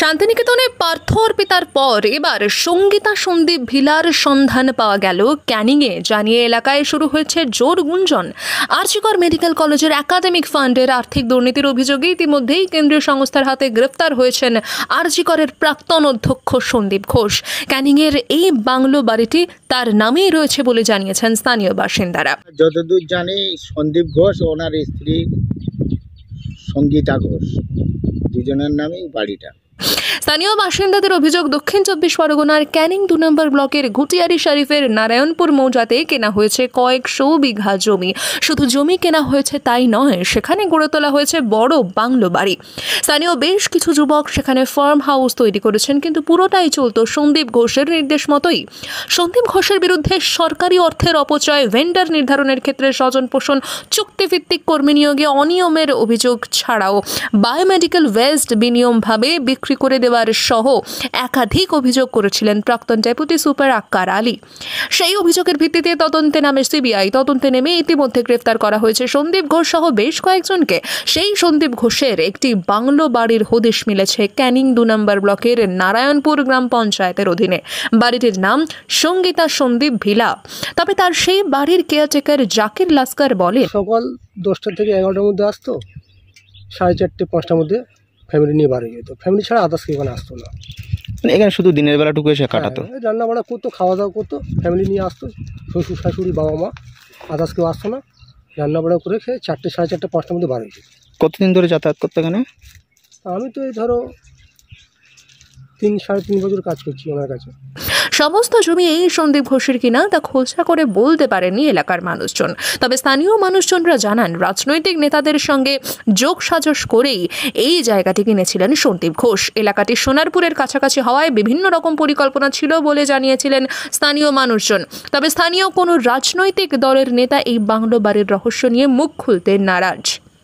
শান্তিনিকেতনে পার্থ অর্পিতার পর এবার সঙ্গীতা সন্দীপ ভিলার সন্ধান পাওয়া গেল ক্যানিংয়ে। জানিয়ে এলাকায় শুরু হয়েছে জোর গুঞ্জন। আর.জি. কর মেডিকেল কলেজের একাডেমিক ফান্ডের আর্থিক দুর্নীতির অভিযোগে ইতিমধ্যেই কেন্দ্রীয় সংস্থার হাতে গ্রেফতার হয়েছেন আর.জি. করের প্রাক্তন অধ্যক্ষ সন্দীপ ঘোষ। ক্যানিংয়ের এই বাংলো বাড়িটি তার নামেই রয়েছে বলে জানিয়েছেন স্থানীয় বাসিন্দারা। যতদূর জানি সন্দীপ ঘোষ ওনার স্ত্রী সঙ্গীতা ঘোষ দুজনের নামেই বাড়িটা। স্থানীয় বাসিন্দাদের অভিযোগ, দক্ষিণ 24 পরগনার ক্যানিং 2 নম্বর ব্লকের ঘুটিয়ারি শরীফের নারায়ণপুর মৌজাতে কেনা হয়েছে কয়েকশো বিঘা জমি। শুধু জমি কেনা হয়েছে তাই নয়, সেখানে গড়ে তোলা হয়েছে বড় বাংলো বাড়ি। স্থানীয় বেশ কিছু যুবক সেখানে ফার্ম হাউস তৈরি করেছেন, কিন্তু পুরোটাই চলত সন্দীপ ঘোষের নির্দেশ মতোই। সন্দীপ ঘোষের বিরুদ্ধে সরকারি অর্থের অপচয়, ভেন্ডার নির্ধারণের ক্ষেত্রে স্বজন পোষণ, চুক্তিভিত্তিক কর্মী নিয়োগে অনিয়মের অভিযোগ ছাড়াও বায়োমেডিক্যাল ওয়েস্ট বেনিয়মভাবে বিক্রি করে দেওয়ার সহ একাধিক অভিযোগ করেছিলেন প্রাক্তন ডেপুটি সুপার আক্কার আলী। সেই অভিযোগের ভিত্তিতে তদন্তে নামে সিবিআই। তদন্তে নেমে ইতিমধ্যে গ্রেফতার করা হয়েছে সন্দীপ ঘোষ সহ বেশ কয়েকজনকে। সেই সন্দীপ ঘোষের একটি বাংলো বাড়ির হদিশ মিলেছে ক্যানিং 2 নম্বর ব্লকের নারায়ণপুর গ্রাম পঞ্চায়েতের অধীনে। বাড়িটির নাম সঙ্গীতা সন্দীপ ভিলা। তবে তার সেই বাড়ির কেয়ারটেকার জাকির লাস্কার বলেন, সকাল 10টা থেকে 11টার মধ্যে আসতো, 4:30 5টার মধ্যে ফ্যামিলি নিয়ে বাড়ি যেত। ফ্যামিলি ছাড়া আদার্স এখানে আসতো না। মানে এখানে শুধু দিনের বেলাটুকু এসে কাটাতো? রান্না বান্না করতো, খাওয়া দাওয়া করতো, ফ্যামিলি নিয়ে আসতো। শ্বশুর শাশুড়ি, বাবা মা, আদার্স কেউ আসতো না। রান্না বান্না করে খেয়ে 4টে 4:30 5টার মধ্যে বাড়ি যেত। কতদিন ধরে যাতায়াত করতো এখানে? আমি তো এই ধরো 3 3.5 বছর কাজ করছি ওনার কাছে। সমস্ত জমি এই সন্দীপ ঘোষের কিনা তা খোঁজা করে বলতে পারেননি এলাকার মানুষজন। তবে স্থানীয় মানুষজনরা জানান, রাজনৈতিক নেতাদের সঙ্গে যোগ সাজস করেই এই জায়গাটি কিনেছিলেন সন্দীপ ঘোষ। এলাকাটি সোনারপুরের কাছাকাছি হওয়ায় বিভিন্ন রকম পরিকল্পনা ছিল বলে জানিয়েছিলেন স্থানীয় মানুষজন। তবে স্থানীয় কোনো রাজনৈতিক দলের নেতা এই বাংলো বাড়ির রহস্য নিয়ে মুখ খুলতে নারাজ।